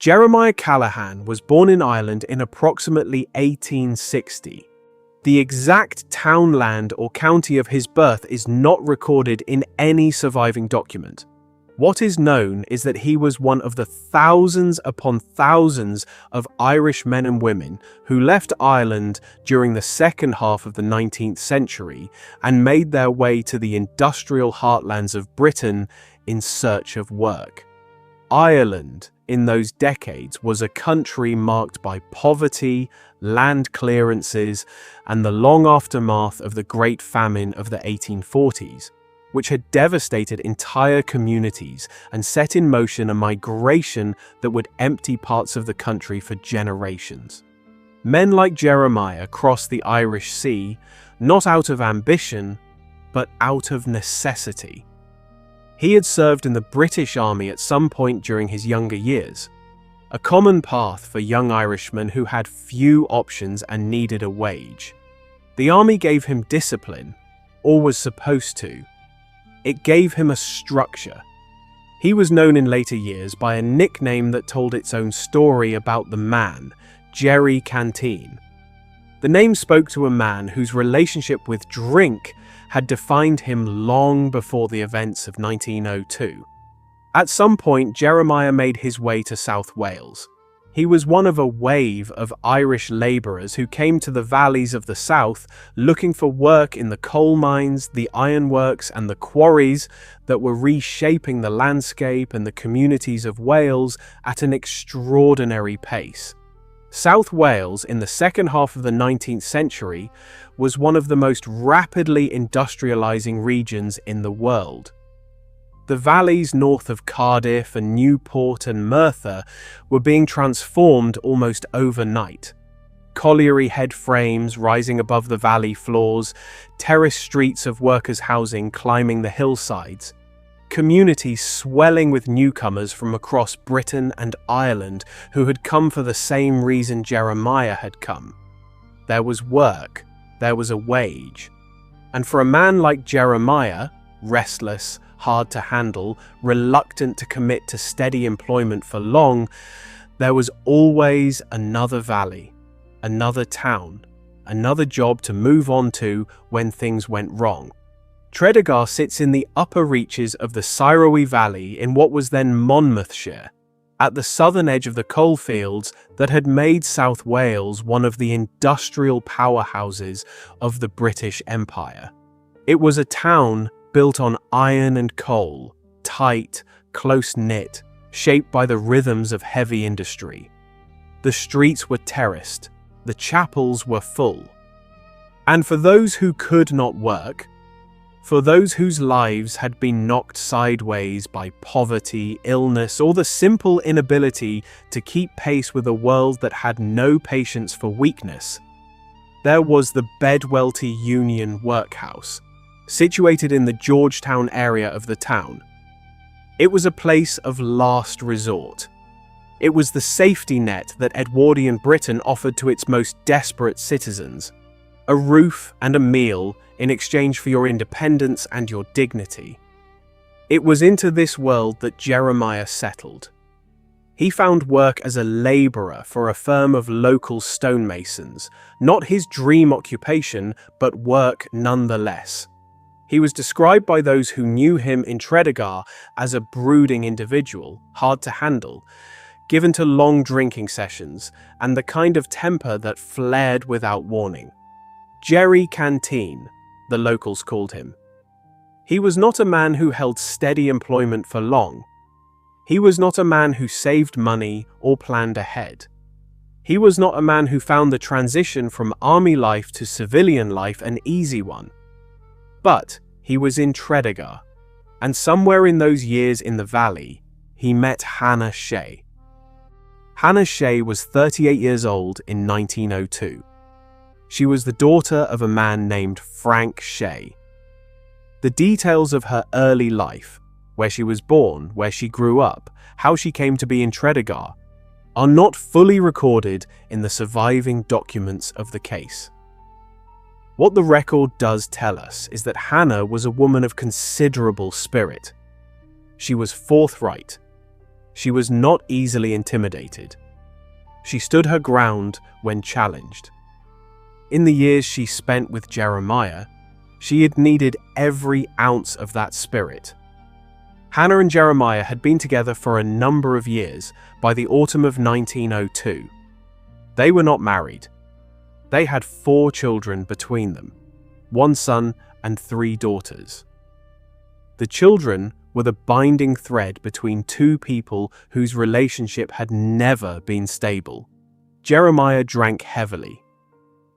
Jeremiah Callaghan was born in Ireland in approximately 1860. The exact townland or county of his birth is not recorded in any surviving document. What is known is that he was one of the thousands upon thousands of Irish men and women who left Ireland during the second half of the 19th century and made their way to the industrial heartlands of Britain in search of work. Ireland, in those decades, was a country marked by poverty, land clearances, and the long aftermath of the Great Famine of the 1840s, which had devastated entire communities and set in motion a migration that would empty parts of the country for generations. Men like Jeremiah crossed the Irish Sea, not out of ambition, but out of necessity. He had served in the British Army at some point during his younger years, a common path for young Irishmen who had few options and needed a wage. The army gave him discipline, or was supposed to. It gave him a structure. He was known in later years by a nickname that told its own story about the man, Jerry Canteen. The name spoke to a man whose relationship with drink had defined him long before the events of 1902. At some point, Jeremiah made his way to South Wales. He was one of a wave of Irish labourers who came to the valleys of the south looking for work in the coal mines, the ironworks, and the quarries that were reshaping the landscape and the communities of Wales at an extraordinary pace. South Wales, in the second half of the 19th century, was one of the most rapidly industrialising regions in the world. The valleys north of Cardiff and Newport and Merthyr were being transformed almost overnight. Colliery head frames rising above the valley floors, terrace streets of workers' housing climbing the hillsides, communities swelling with newcomers from across Britain and Ireland who had come for the same reason Jeremiah had come. There was work, there was a wage. And for a man like Jeremiah, restless, hard to handle, reluctant to commit to steady employment for long, there was always another valley, another town, another job to move on to when things went wrong. Tredegar sits in the upper reaches of the Syrowe Valley in what was then Monmouthshire, at the southern edge of the coalfields that had made South Wales one of the industrial powerhouses of the British Empire. It was a town built on iron and coal, tight, close-knit, shaped by the rhythms of heavy industry. The streets were terraced, the chapels were full. And for those who could not work, for those whose lives had been knocked sideways by poverty, illness, or the simple inability to keep pace with a world that had no patience for weakness, there was the Bedwellty Union Workhouse, situated in the Georgetown area of the town. It was a place of last resort. It was the safety net that Edwardian Britain offered to its most desperate citizens. A roof and a meal in exchange for your independence and your dignity. It was into this world that Jeremiah settled. He found work as a labourer for a firm of local stonemasons, not his dream occupation, but work nonetheless. He was described by those who knew him in Tredegar as a brooding individual, hard to handle, given to long drinking sessions, and the kind of temper that flared without warning. Jerry Canteen, the locals called him. He was not a man who held steady employment for long. He was not a man who saved money or planned ahead. He was not a man who found the transition from army life to civilian life an easy one. But he was in Tredegar, and somewhere in those years in the valley, he met Hannah Shea. Hannah Shea was 38 years old in 1902. She was the daughter of a man named Frank Shea. The details of her early life, where she was born, where she grew up, how she came to be in Tredegar, are not fully recorded in the surviving documents of the case. What the record does tell us is that Hannah was a woman of considerable spirit. She was forthright. She was not easily intimidated. She stood her ground when challenged. In the years she spent with Jeremiah, she had needed every ounce of that spirit. Hannah and Jeremiah had been together for a number of years by the autumn of 1902. They were not married. They had 4 children between them, 1 son and 3 daughters. The children were the binding thread between 2 people whose relationship had never been stable. Jeremiah drank heavily.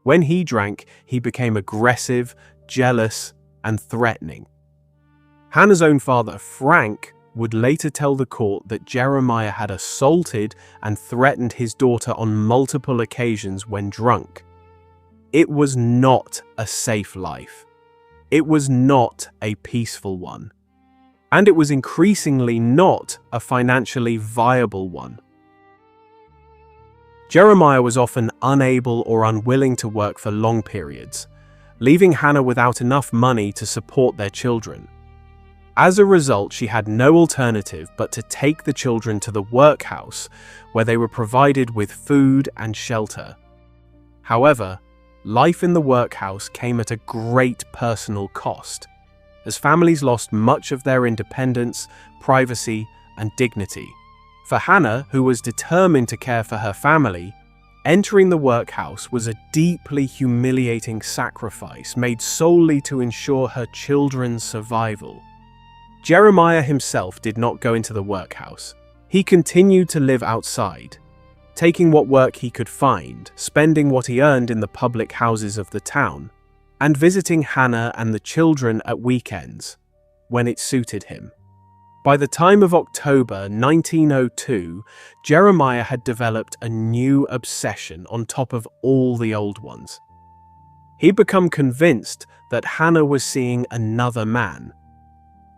When he drank, he became aggressive, jealous, and threatening. Hannah's own father, Frank, would later tell the court that Jeremiah had assaulted and threatened his daughter on multiple occasions when drunk. It was not a safe life. It was not a peaceful one. And it was increasingly not a financially viable one. Jeremiah was often unable or unwilling to work for long periods, leaving Hannah without enough money to support their children. As a result, she had no alternative but to take the children to the workhouse, where they were provided with food and shelter. However, life in the workhouse came at a great personal cost, as families lost much of their independence, privacy, and dignity. For Hannah, who was determined to care for her family, entering the workhouse was a deeply humiliating sacrifice made solely to ensure her children's survival. Jeremiah himself did not go into the workhouse. He continued to live outside, taking what work he could find, spending what he earned in the public houses of the town, and visiting Hannah and the children at weekends, when it suited him. By the time of October 1902, Jeremiah had developed a new obsession on top of all the old ones. He'd become convinced that Hannah was seeing another man.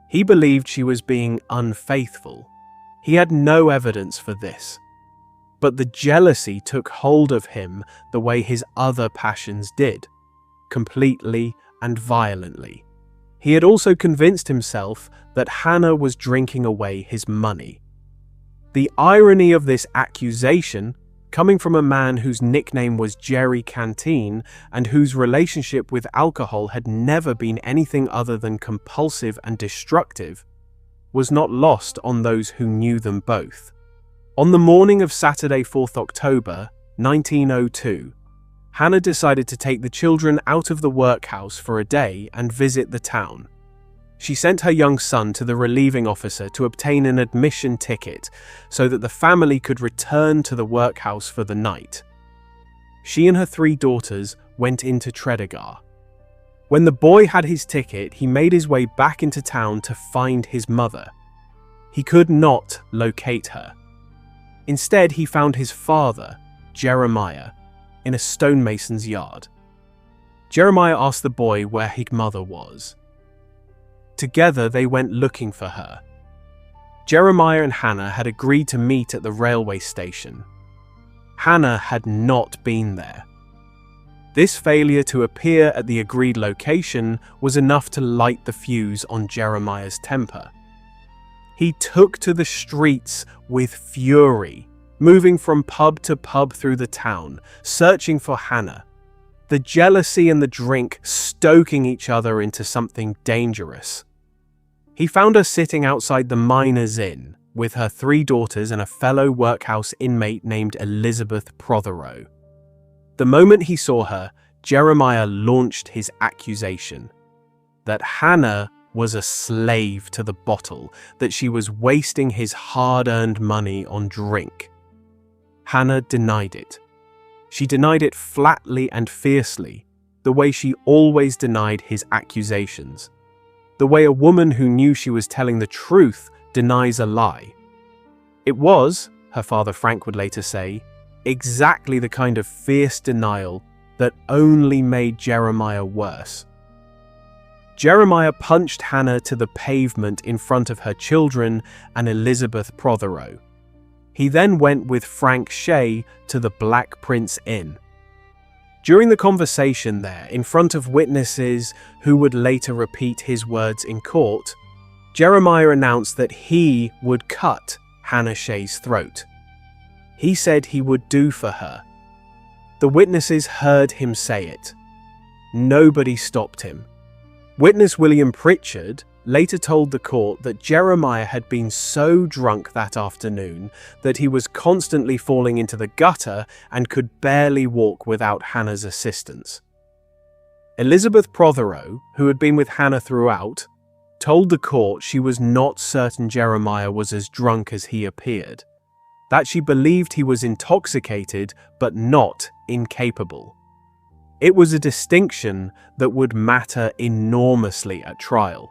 He believed she was being unfaithful. He had no evidence for this. But the jealousy took hold of him the way his other passions did, completely and violently. He had also convinced himself that Hannah was drinking away his money. The irony of this accusation, coming from a man whose nickname was Jerry Canteen and whose relationship with alcohol had never been anything other than compulsive and destructive, was not lost on those who knew them both. On the morning of Saturday, 4th October, 1902, Hannah decided to take the children out of the workhouse for a day and visit the town. She sent her young son to the relieving officer to obtain an admission ticket so that the family could return to the workhouse for the night. She and her 3 daughters went into Tredegar. When the boy had his ticket, he made his way back into town to find his mother. He could not locate her. Instead, he found his father, Jeremiah, in a stonemason's yard. Jeremiah asked the boy where his mother was. Together, they went looking for her. Jeremiah and Hannah had agreed to meet at the railway station. Hannah had not been there. This failure to appear at the agreed location was enough to light the fuse on Jeremiah's temper. He took to the streets with fury, moving from pub to pub through the town, searching for Hannah. The jealousy and the drink stoking each other into something dangerous. He found her sitting outside the Miners' Inn with her 3 daughters and a fellow workhouse inmate named Elizabeth Prothero. The moment he saw her, Jeremiah launched his accusation that Hannah was a slave to the bottle, that she was wasting his hard-earned money on drink. Hannah denied it. She denied it flatly and fiercely, the way she always denied his accusations. The way a woman who knew she was telling the truth denies a lie. It was, her father Frank would later say, exactly the kind of fierce denial that only made Jeremiah worse. Jeremiah punched Hannah to the pavement in front of her children and Elizabeth Prothero. He then went with Frank Shea to the Black Prince Inn. During the conversation there, in front of witnesses who would later repeat his words in court, Jeremiah announced that he would cut Hannah Shea's throat. He said he would do for her. The witnesses heard him say it. Nobody stopped him. Witness William Pritchard later told the court that Jeremiah had been so drunk that afternoon that he was constantly falling into the gutter and could barely walk without Hannah's assistance. Elizabeth Prothero, who had been with Hannah throughout, told the court she was not certain Jeremiah was as drunk as he appeared, that she believed he was intoxicated but not incapable. It was a distinction that would matter enormously at trial.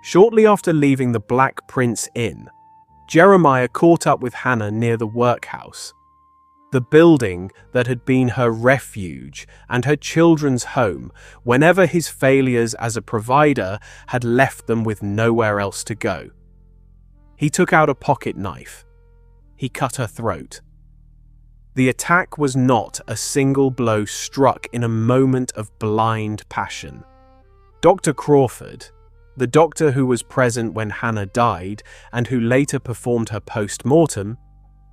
Shortly after leaving the Black Prince Inn, Jeremiah caught up with Hannah near the workhouse, the building that had been her refuge and her children's home whenever his failures as a provider had left them with nowhere else to go. He took out a pocket knife. He cut her throat. The attack was not a single blow struck in a moment of blind passion. Dr. Crawford, the doctor who was present when Hannah died and who later performed her post-mortem,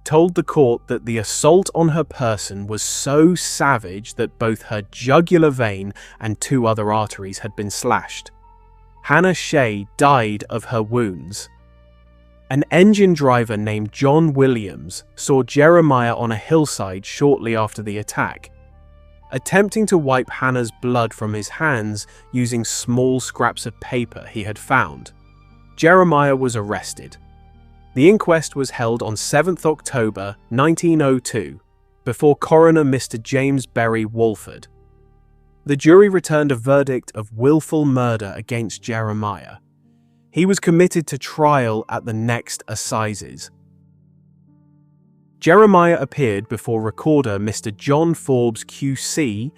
told the court that the assault on her person was so savage that both her jugular vein and 2 other arteries had been slashed. Hannah Shea died of her wounds. An engine driver named John Williams saw Jeremiah on a hillside shortly after the attack, attempting to wipe Hannah's blood from his hands using small scraps of paper he had found. Jeremiah was arrested. The inquest was held on 7th October 1902 before coroner Mr. James Berry Walford. The jury returned a verdict of willful murder against Jeremiah. He was committed to trial at the next assizes. Jeremiah appeared before recorder Mr. John Forbes QC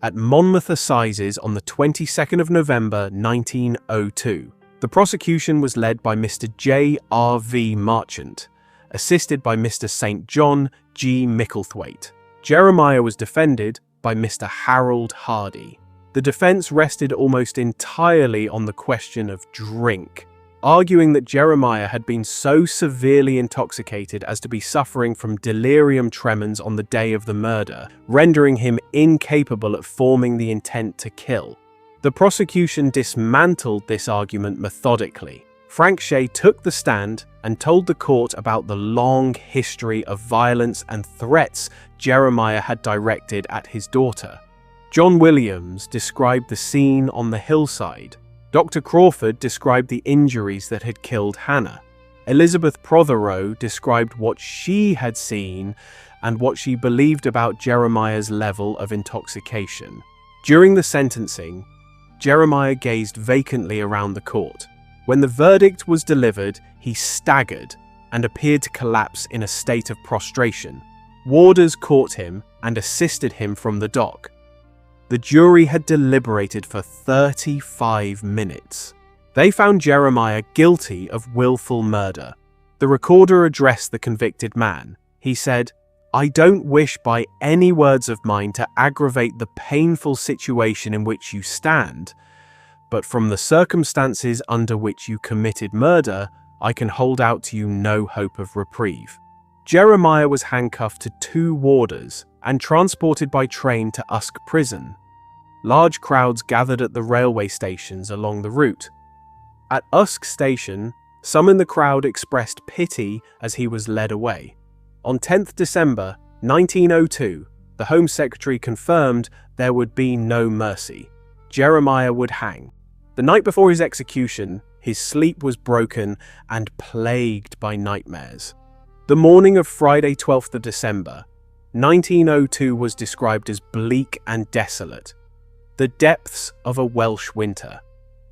at Monmouth Assizes on the 22nd of November 1902. The prosecution was led by Mr. J.R.V. Marchant, assisted by Mr. St. John G. Micklethwaite. Jeremiah was defended by Mr. Harold Hardy. The defense rested almost entirely on the question of drink, arguing that Jeremiah had been so severely intoxicated as to be suffering from delirium tremens on the day of the murder, rendering him incapable of forming the intent to kill. The prosecution dismantled this argument methodically. Frank Shea took the stand and told the court about the long history of violence and threats Jeremiah had directed at his daughter. John Williams described the scene on the hillside. Dr. Crawford described the injuries that had killed Hannah. Elizabeth Prothero described what she had seen and what she believed about Jeremiah's level of intoxication. During the sentencing, Jeremiah gazed vacantly around the court. When the verdict was delivered, he staggered and appeared to collapse in a state of prostration. Warders caught him and assisted him from the dock. The jury had deliberated for 35 minutes. They found Jeremiah guilty of willful murder. The recorder addressed the convicted man. He said, "I don't wish by any words of mine to aggravate the painful situation in which you stand, but from the circumstances under which you committed murder, I can hold out to you no hope of reprieve." Jeremiah was handcuffed to 2 warders and transported by train to Usk Prison. Large crowds gathered at the railway stations along the route. At Usk Station, some in the crowd expressed pity as he was led away. On 10th December 1902, the Home Secretary confirmed there would be no mercy. Jeremiah would hang. The night before his execution, his sleep was broken and plagued by nightmares. The morning of Friday 12th of December, 1902 was described as bleak and desolate, the depths of a Welsh winter.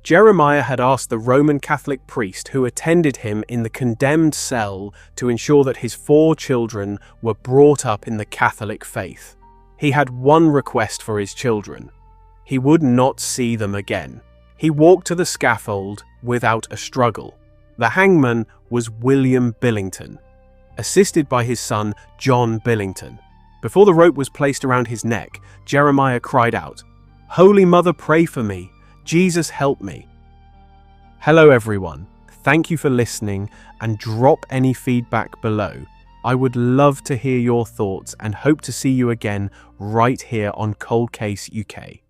Jeremiah had asked the Roman Catholic priest who attended him in the condemned cell to ensure that his 4 children were brought up in the Catholic faith. He had one request for his children. He would not see them again. He walked to the scaffold without a struggle. The hangman was William Billington, assisted by his son John Billington. Before the rope was placed around his neck, Jeremiah cried out, "Holy Mother, pray for me. Jesus, help me." Hello everyone. Thank you for listening, and drop any feedback below. I would love to hear your thoughts and hope to see you again right here on Cold Case UK.